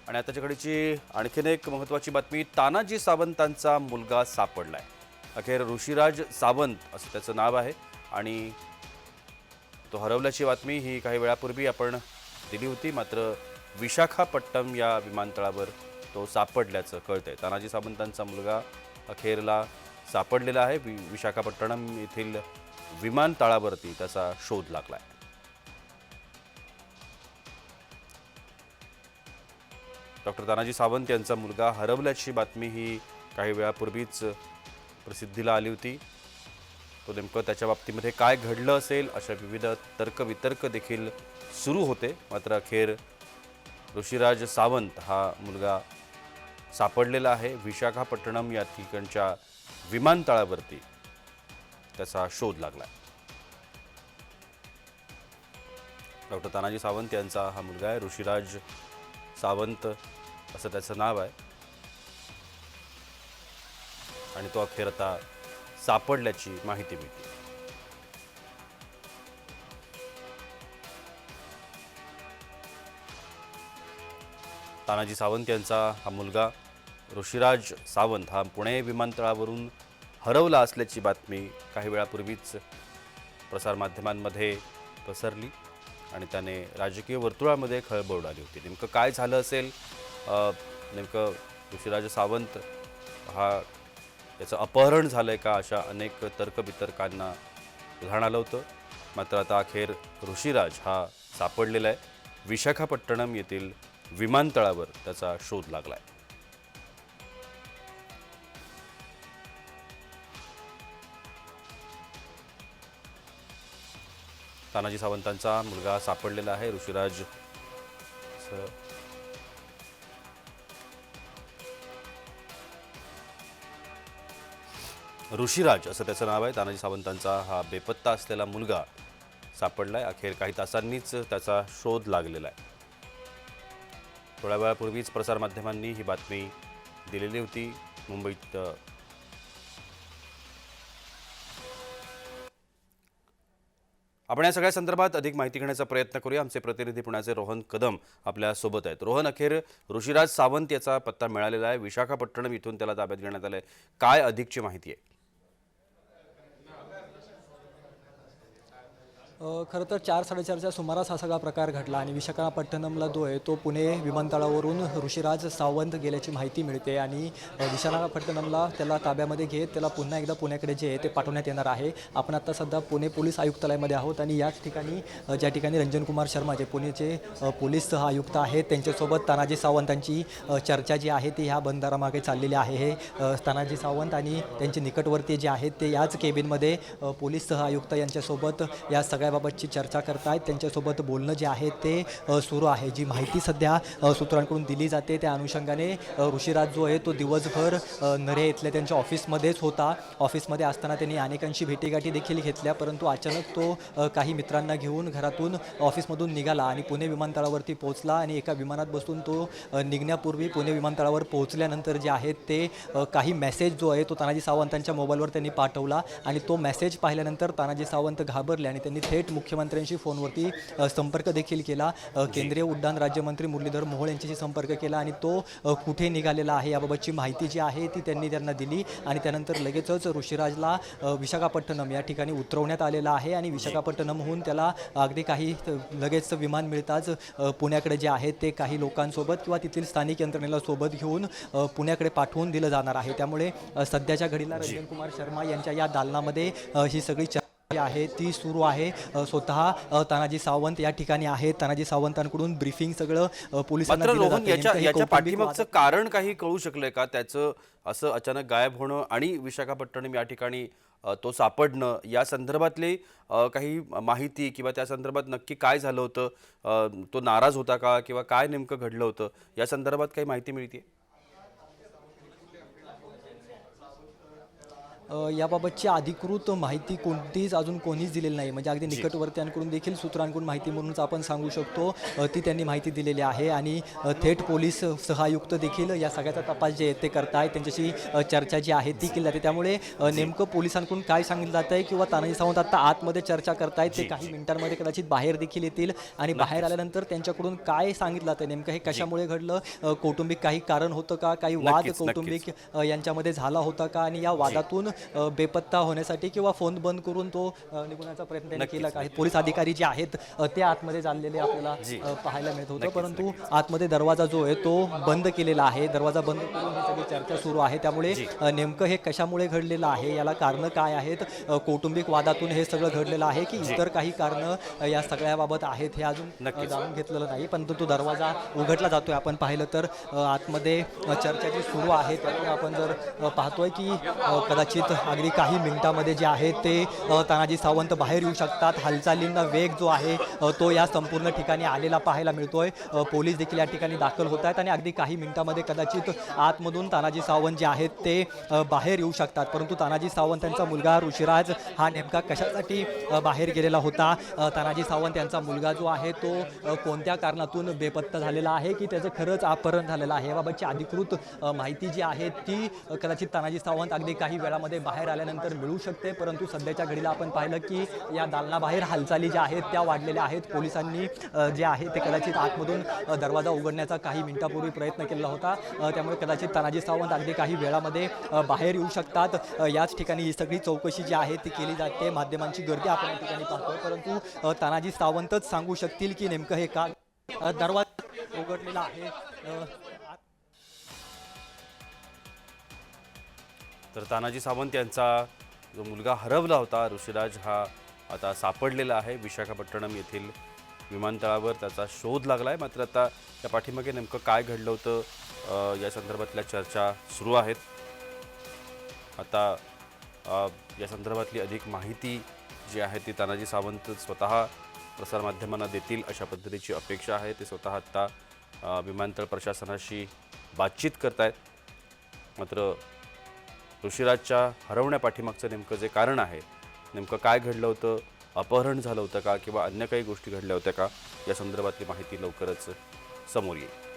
आणि आताच्या घडीची आणखीन एक महत्त्वाची बातमी, तानाजी सावंतांचा मुलगा सापडलाय। अखेर ऋषिराज सावंत असं त्याचं नाव आहे आणि तो हरवल्याची बातमी ही काही वेळापूर्वी आपण दिली होती। मात्र विशाखापट्टणम या विमानतळावर तो सापडल्याचं कळतंय। तानाजी सावंतांचा मुलगा अखेरला सापडलेला आहे। विशाखापट्टणम येथील विमानतळावरती त्याचा शोध लागलाय। डॉक्टर तानाजी सावंत यांचा मुलगा हरवल्याची बातमी ही काही वेळापूर्वीच प्रसिद्धीला आली होती। तो नेमकं त्याच्या बाबतीमध्ये काय घडलं असेल अशा विविध तर्कवितर्क देखील सुरू होते। मात्र अखेर ऋषिराज सावंत हा मुलगा सापडलेला आहे। विशाखापट्टणम या ठिकाणच्या विमानतळावरती त्याचा शोध लागला। डॉक्टर तानाजी सावंत यांचा हा मुलगा आहे, ऋषिराज सावंत असं त्याचं नाव आहे आणि तो अखेर आता सापडल्याची माहिती मिळते। तानाजी सावंत यांचा हा मुलगा ऋषिराज सावंत हा पुणे विमानतळावरून हरवला असल्याची बातमी काही वेळापूर्वीच प्रसारमाध्यमांमध्ये पसरली आणि त्याने राजकीय वर्तुळामध्ये खळबळ उडाली होती। नेमकं काय झालं असेल, नेमकं ऋषिराज सावंत हा याचं अपहरण झालंय का, अशा अनेक तर्कवितर्कांना उधाण आलं होतं। मात्र आता अखेर ऋषिराज हा सापडलेला आहे। विशाखापट्टणम येथील विमानतळावर त्याचा शोध लागलाय। तानाजी सावंतांचा मुलगा सापडलेला आहे, ऋषिराज ऋषिराज असं त्याचं नाव आहे। तानाजी सावंतांचा हा बेपत्ता असलेला मुलगा सापडलाय। अखेर काही तासांनीच त्याचा शोध लागलेला आहे। थोड्या वेळापूर्वीच प्रसारमाध्यमांनी ही बातमी दिलेली होती। मुंबईत आपण या सगळ्या संदर्भात अधिक माहिती घेण्याचा प्रयत्न करूया। आमचे प्रतिनिधी पुण्याचे रोहन कदम आपल्या सोबत आहेत। रोहन, अखेर ऋषिराज सावंत याचा पत्ता मिळालेला आहे। विशाखापट्टणम इथून त्याला ताब्यात घेण्यात आलंय। काय अधिकची माहिती आहे? खरं तर 4-4:30च्या सुमारास हा सगळा प्रकार घडला आणि विशाखापट्टणमला जो आहे तो पुणे विमानतळावरून ऋषिराज सावंत गेल्याची माहिती मिळते आणि विशाखापट्टणमला त्याला ताब्यामध्ये घेत त्याला पुन्हा एकदा पुण्याकडे जे आहे ते पाठवण्यात येणार आहे। आपण आता सध्या पुणे पोलीस आयुक्तालयामध्ये आहोत आणि याच ठिकाणी ज्या ठिकाणी रंजन कुमार शर्मा जे पुणेचे पोलीस आयुक्त आहेत त्यांच्यासोबत तानाजी सावंतांची चर्चा जी आहे ती ह्या बंदरामागे चाललेली आहे। हे तानाजी सावंत आणि त्यांचे निकटवर्ती जे आहेत ते याच केबिनमध्ये पोलीस आयुक्त यांच्यासोबत या सगळ्याबाबतची चर्चा करतायत। त्यांच्यासोबत बोलणं जे आहे ते सुरू आहे। जी माहिती सध्या सूत्रांकडून दिली जाते त्या अनुषंगाने ऋषिराज जो आहे तो दिवसभर नरे इथल्या त्यांच्या ऑफिसमध्येच होता। ऑफिसमध्ये असताना त्यांनी अनेकांशी भेटीगाठी देखील घेतल्या, परंतु अचानक तो काही मित्रांना घेऊन घरातून ऑफिसमधून निघाला आणि पुणे विमानतळावरती पोहोचला आणि एका विमानात बसून तो निघण्यापूर्वी पुणे विमानतळावर पोहोचल्यानंतर जे आहेत ते काही मेसेज जो आहे तो तानाजी सावंतांच्या मोबाईलवर त्यांनी पाठवला आणि तो मेसेज पाहिल्यानंतर तानाजी सावंत घाबरले आणि त्यांनी थेट मुख्यमंत्र्यांशी फोनवरती संपर्क देखील केला। केंद्रीय उड्डाण राज्यमंत्री मुरलीधर मोहोळ यांच्याशी संपर्क केला आणि तो कुठे निघालेला आहे याबाबतची माहिती जी आहे ती त्यांना दिली आणि त्यानंतर लगेचच ऋषिराजला विशाखापट्टणम या ठिकाणी उतरवण्यात आलेला आहे आणि विशाखापट्टणमहून त्याला अगदी काही लगेच विमान मिळताच पुण्याकडे जे आहे ते काही लोकांसोबत किंवा तेथील स्थानिक यंत्रणेला सोबत घेऊन पुण्याकडे पाठवून दिलं जाणार आहे। त्यामुळे सध्याच्या घडीला रंजन कुमार शर्मा यांच्या या दालनामध्ये ही सगळी आहे ती सुरू आहे। स्वतः तानाजी सावंत या ठिकाणी आहेत। तानाजी सावंतांकडून ब्रीफिंग सगळं पोलिसांना दिलं जातं। याच्या पाठीमागचं कारण काही कळू शकलंय का? त्याचं असं अचानक गायब होणं आणि विशाखापट्टणम या ठिकाणी तो सापडणं या संदर्भातली काही माहिती किंवा त्या संदर्भात नक्की काय झालं होतं? तो नाराज होता का किंवा काय नेमकं घडलं होतं या संदर्भात काही माहिती मिळते? याबाबतची अधिकृत माहिती कोणतीच अजून कोणीच दिलेली नाही. म्हणजे अगदी निकटवर्तीयांकडून देखील सूत्रांकडून माहिती म्हणूनच आपण सांगू शकतो ती त्यांनी माहिती दिलेली आहे. आणि थेट पोलीस सहआयुक्त देखील या सगळ्याचा तपास जे आहे ते करतायत. त्यांच्याशी चर्चा जी आहे ती केली जाते. त्यामुळे नेमकं पोलिसांकडून काय सांगितलं जात आहे किंवा तानाजी सावंत आता आतमध्ये चर्चा करतायत, ते काही मिनिटांमध्ये कदाचित बाहेर देखील येतील. आणि बाहेर आल्यानंतर त्यांच्याकडून काय सांगितलं जातं, नेमकं हे कशामुळे घडलं, कौटुंबिक काही कारण होतं का, काही वाद नक्कीच, कौटुंबिक यांच्यामध्ये झाला होता का, आणि या वादातून बेपत्ता होण्यासाठी किंवा फोन बंद करून तो निघण्याचा प्रयत्न त्यांनी केला का. पोलीस अधिकारी जे आहेत ते आतमध्ये चाललेले आपल्याला पाहायला मिळत होतं. परंतु आतमध्ये दरवाजा जो आहे तो बंद केलेला आहे. दरवाजा बंद करून ही सगळी चर्चा सुरू आहे. त्यामुळे नेमकं हे कशामुळे घडलेलं आहे, याला कारणं काय आहेत, कौटुंबिक वादातून हे सगळं घडलेलं आहे की इतर काही कारणं या सगळ्याबाबत आहेत, हे अजून जाणून घेतलेलं नाही. परंतु तो दरवाजा उघडला जातोय. आपण पाहिलं तर आतमध्ये चर्चा जी सुरू आहे त्यातून आपण जर पाहतोय की कदाचित अगदी काही मिनिटामध्ये जे आहे ते तानाजी सावंत बाहेर येऊ शकतात. हालचालींना वेग जो आहे तो या संपूर्ण ठिकाणी आलेला पाहायला मिळतोय. पोलीस देखील या ठिकाणी दाखल होत आहेत आणि अगदी काही मिनिटामध्ये कदाचित आतमधून तानाजी सावंत जे आहेत ते बाहेर येऊ शकतात. परंतु तानाजी सावंत यांचा मुलगा ऋषिराज हा नेमका कशासाठी बाहेर गेलेला होता, तानाजी सावंत यांचा मुलगा जो आहे तो कोणत्या कारणातून बेपत्ता झालेला आहे की त्याचं खरंच अपहरण झालेलं आहे, याबाबतची अधिकृत माहिती जी आहे ती कदाचित तानाजी सावंत अगदी काही वेळामध्ये बाहेर आल्यानंतर मिळू शकते. परंतु सध्याच्या घडीला आपण पाहिलं की या दालनाबाहेर हालचाली ज्या आहेत त्या वाढलेल्या आहेत. पोलिसांनी जे आहे ते कदाचित आतमधून दरवाजा उघडण्याचा काही मिनिटापूर्वी प्रयत्न केलेला होता. त्यामुळे कदाचित तानाजी सावंत अगदी काही वेळामध्ये बाहेर येऊ शकतात. याच ठिकाणी ही सगळी चौकशी जी आहे ती केली जाते. माध्यमांची गर्दी आपण या ठिकाणी पाहतोय. परंतु तानाजी सावंतच सांगू शकतील की नेमकं हे का दरवाजा उघडलेला आहे. तर तानाजी सावंत यांचा जो मुलगा हरवला होता ऋषिराज हा आता सापडलेला आहे. विशाखापट्टणम येथील विमानतळावर त्याचा शोध लागला आहे. मात्र आता त्या पाठीमागे नेमकं काय घडलं होतं या संदर्भातल्या चर्चा सुरू आहेत. आता या संदर्भातली अधिक माहिती जी आहे ती तानाजी सावंत स्वतः प्रसारमाध्यमांना देतील अशा पद्धतीची अपेक्षा आहे. ते स्वतः आत्ता विमानतळ प्रशासनाशी बातचीत करतायत. मात्र ऋषिराजच्या हरवण्यापाठीमागचं नेमकं जे कारण आहे, नेमकं काय घडलं होतं, अपहरण झालं होतं का किंवा अन्य काही गोष्टी घडल्या होत्या का, या संदर्भातली माहिती लवकरच समोर येईल.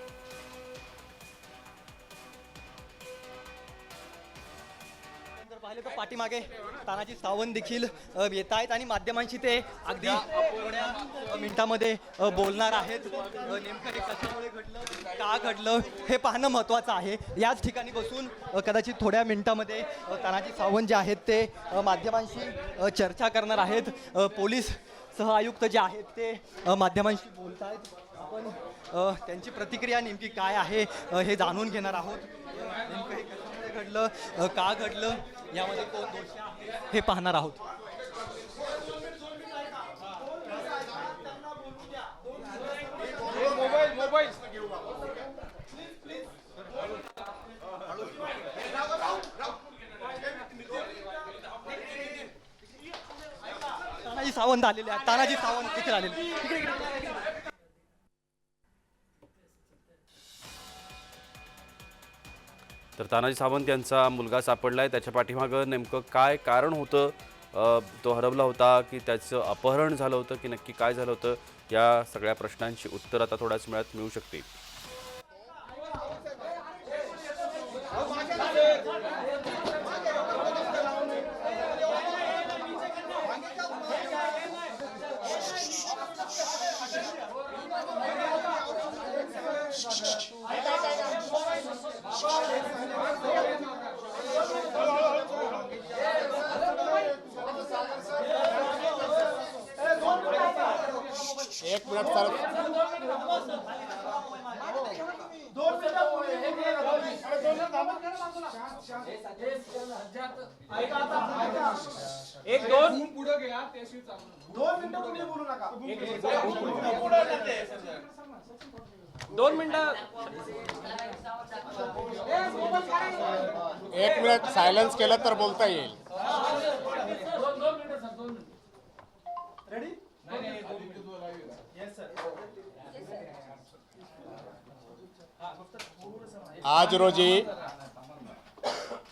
पाहिलं तर पाठीमागे तानाजी सावंत देखील येत आहेत आणि माध्यमांशी ते अगदी थोड्या मिनिटामध्ये बोलणार आहेत. नेमकं हे कशामुळे घडलं, का घडलं हे पाहणं महत्त्वाचं आहे. याच ठिकाणी बसून कदाचित थोड्या मिनिटामध्ये तानाजी सावंत जे आहेत ते माध्यमांशी चर्चा करणार आहेत. पोलीस सहआयुक्त जे आहेत ते माध्यमांशी बोलत आहेत. आपण त्यांची प्रतिक्रिया नेमकी काय आहे हे जाणून घेणार आहोत. नेमकं हे कशामुळे घडलं, का घडलं, यामध्ये कोण दोषी आहे हे पाहणार आहोत. तानाजी सावंत आलेले आहेत. तानाजी सावंत देखील आलेले. तर तानाजी सावंत यांचा मुलगा सापडलाय. त्याच्या पाठीमागं नेमकं काय कारण होतं, तो हरवला होता की त्याचं अपहरण झालं होतं की नक्की काय झालं होतं, या सगळ्या प्रश्नांची उत्तर आता थोड्याच वेळात मिळू शकतील. एक मिनिट सर. एक दोन पुढे घ्या. 2 मिनिटं तुम्ही बोलू नका. 2 मिनिटं. एक मिनिट सायलेन्स केलं तर बोलता येईल. आज रोजी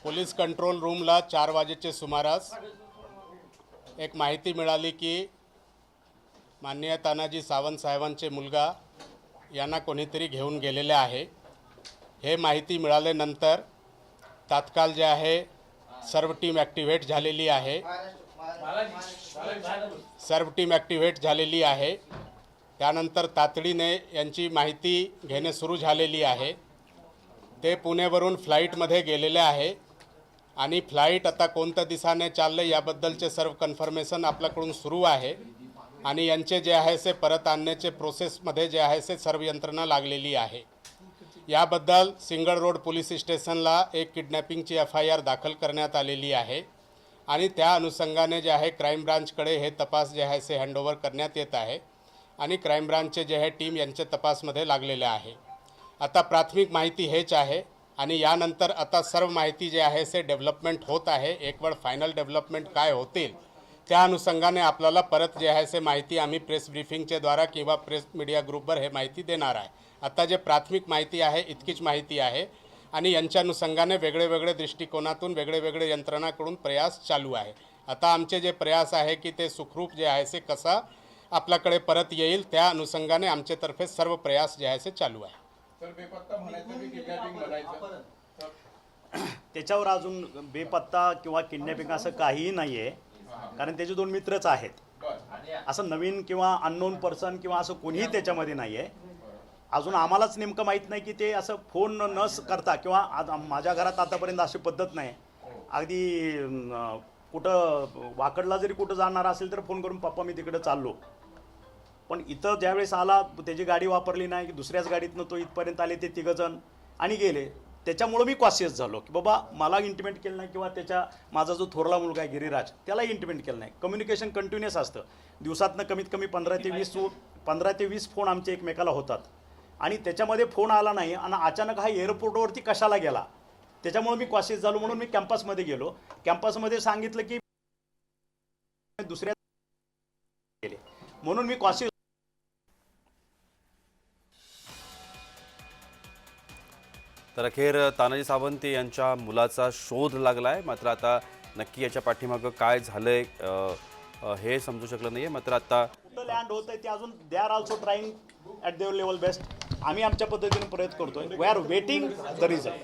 पोलीस कंट्रोल रूमला 4 वाजेच्या सुमारास एक माहिती मिळाली की माननीय तानाजी सावंत साहेबांचे मुलगा यांना कोणीतरी घेऊन गेलेले आहे. हे माहिती मिळाल्यानंतर तात्काळ जे आहे सर्व टीम ॲक्टिव्हेट झालेली आहे. त्यानंतर तातडीने यांची माहिती घेणे सुरू झालेली आहे. ते पुणेवरून फ्लाईटमध्ये गेलेले आहे आणि फ्लाईट आता कोणत्या दिशाने चालले याबद्दलचे सर्व कन्फर्मेशन आपल्याकडून सुरू आहे आणि यांचे जे आहे ते परत आणण्याचे प्रोसेसमध्ये जे आहे ते सर्व यंत्रणा लागलेली आहे. याबद्दल सिंगल रोड पोलीस स्टेशनला एक किडनॅपिंगची FIR दाखल करण्यात आलेली आहे आणि त्या अनुषंगाने जे आहे क्राईम ब्रांचकडे हे तपास जे आहे ते हँडओव्हर करण्यात येत आहे आणि क्राईम ब्रांचचे जे आहे टीम यांच्या तपासमध्ये लागलेले आहे. आता प्राथमिक माहिती हेच आहे आणि यानंतर आता सर्व माहिती जे आहे ते डेव्हलपमेंट होत आहे. एक वेळ फायनल डेव्हलपमेंट काय होतील त्या अनुषंगाने आपल्याला परत जे आहे ते माहिती आम्ही प्रेस ब्रीफिंगच्या द्वारा किंवा प्रेस मीडिया ग्रुपवर हे माहिती देणार आहे. आता जे प्राथमिक माहिती आहे इतकीच माहिती आहे आणि यांच्या अनुषंगाने वेगळे दृष्टिकोनातून वेगळे यंत्रणाकडून प्रयास चालू आहे. आता आमचे जे प्रयास आहे की ते सुखरूप जे आहे ते कसा आपल्याकडे परत येईल त्या अनुषंगाने आमच्यातर्फे सर्व प्रयास जे आहे ते चालू आहे. त्याच्यावर अजून बेपत्ता किंवा किडनॅपिंग असं काहीही नाही आहे, कारण त्याचे 2 मित्रच आहेत. असं नवीन किंवा अननोन पर्सन किंवा असं कोणीही त्याच्यामध्ये नाही आहे. अजून आम्हालाच नेमकं माहीत नाही की ते असं फोन न करता किंवा माझ्या घरात आतापर्यंत अशी पद्धत नाही. अगदी कुठं वाकडला जरी कुठं जाणार असेल तर फोन करून पप्पा मी तिकडे चाललो. पण इथं ज्यावेळेस आला त्याची गाडी वापरली नाही की दुसऱ्याच गाडीतनं तो इथपर्यंत आले ते 3 जण आणि गेले. त्याच्यामुळं मी कॉशियस झालो की बाबा मला इंटिमेट केलं नाही किंवा माझा जो थोरला मुलगा आहे गिरीराज त्याला इंटिमेट केलं नाही. कम्युनिकेशन कंटिन्युअस असतं. दिवसातनं कमीत कमी 15 ते 20 फोन आमचे एकमेकाला होतात आणि त्याच्यामध्ये फोन आला नाही आणि अचानक हा एअरपोर्टवरती कशाला गेला त्याच्यामुळे मी कॉशियस झालो. म्हणून मी कॅम्पसमध्ये गेलो. कॅम्पसमध्ये सांगितलं की दुसऱ्या गेले म्हणून मी कॉशियस. तर अखेर तानाजी सावंत यांच्या मुलाचा शोध लागलाय. मात्र आता नक्की याच्या पाठीमागं काय झालंय हे समजू शकलं नाहीये. मात्र आता कुठं लँड होत आहे ते अजून they are also trying at their level best. आम्ही आमच्या पद्धतीने प्रयत्न करतोय. We are waiting the result.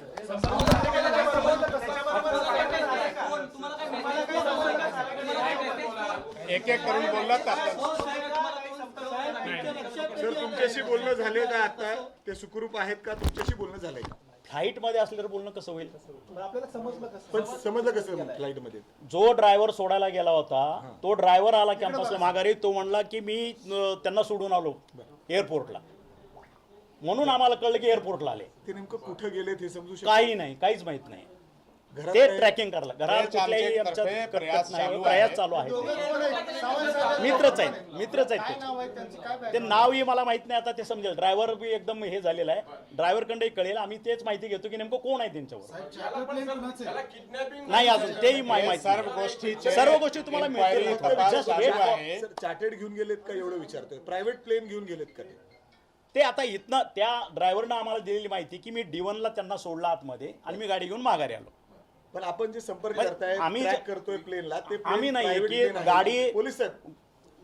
एक करून बोललात आपण. सर तुमच्याशी बोलणं झाले का आता? ते सुखरूप आहेत का? तुमच्याशी बोलणं झालंय का? फ्लाईटमध्ये असल्यावर बोलणं कसं होईल? पण समजलं कसं फ्लाईट मध्ये? जो ड्रायव्हर सोडायला गेला होता तो ड्रायव्हर आला कॅम्पसला माघारी. तो म्हणला की मी त्यांना सोडून आलो एअरपोर्टला. म्हणून आम्हाला कळलं की एअरपोर्टला आले. ते नेमकं कुठं गेले ते समजू शकतो? काही नाही, काहीच माहित नाही. ते ट्रॅकिंग करला. घरात कुठल्याही आमच्या प्रयास चालू आहे. मित्रच आहेत ते नावही मला माहित नाही. आता ते समजेल. ड्रायव्हर बी एकदम हे झालेला आहे. ड्रायव्हरकडे कळेल. आम्ही तेच माहिती घेतो की नेमकं कोण आहे त्यांच्यावर. नाही अजून तेही माहिती. सर्व गोष्टी तुम्हाला मिळतील. चार्टर्ड घेऊन गेलेत का एवढं विचारतोय? प्रायव्हेट प्लेन घेऊन गेलेत का ते आता इथनं त्या ड्रायव्हरनं आम्हाला दिलेली माहिती की मी D1ला त्यांना सोडला आतमध्ये आणि मी गाडी घेऊन माघारी आलो. पण आपण जे संपर्क करताय आम्ही ट्रॅक करतोय प्लेनला ते आम्ही नाही की गाडी पोलीस आहेत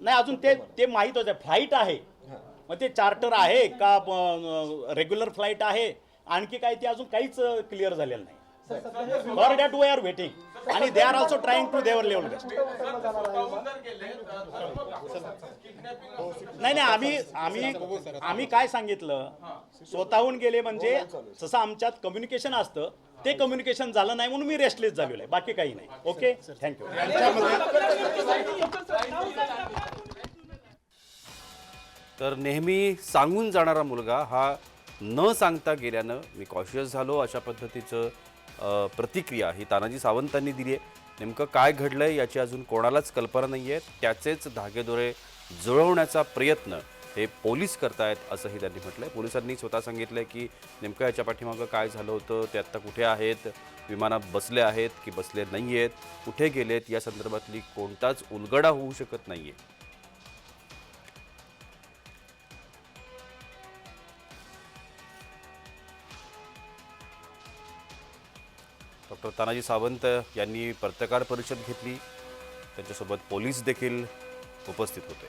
नाही अजून ते माहित होतं. फ्लाईट आहे मग ते चार्टर आहे का रेग्युलर फ्लाईट आहे आणखी काय ते अजून काहीच क्लिअर झालेलं नाही. For that we are waiting आणि they are also trying to their level best. नाही आम्ही काय सांगितलं स्वतःहून गेले म्हणजे जसं आमच्यात कम्युनिकेशन असतं ते कम्युनिकेशन झालं नाही म्हणून मी रेस्टलेस झालेलो आहे. बाकी काही नाही. Okay thank you. तर नेहमी सांगून जाणारा मुलगा हा न सांगता गेल्यानं मी कॉशियस झालो अशा पद्धतीचं प्रतिक्रिया ही तानाजी सावंतांनी दिली आहे. नेमकं काय घडलंय याची अजून कोणालाच कल्पना नाही आहे. त्याचेच धागेदोरे जुळवण्याचा प्रयत्न हे पोलीस करतायत असंही त्यांनी म्हटलंय. पोलिसांनी स्वतः सांगितलंय की नेमकं याच्या पाठीमागं काय झालं होतं, ते आत्ता कुठे आहेत, विमानात बसले आहेत की बसले नाही आहेत, कुठे गेलेत या संदर्भातली कोणताच उलगडा होऊ शकत नाही आहे. डॉक्टर तानाजी सावंत यांनी पत्रकार परिषद घेतली. त्यांच्यासोबत पोलीस देखील उपस्थित होते.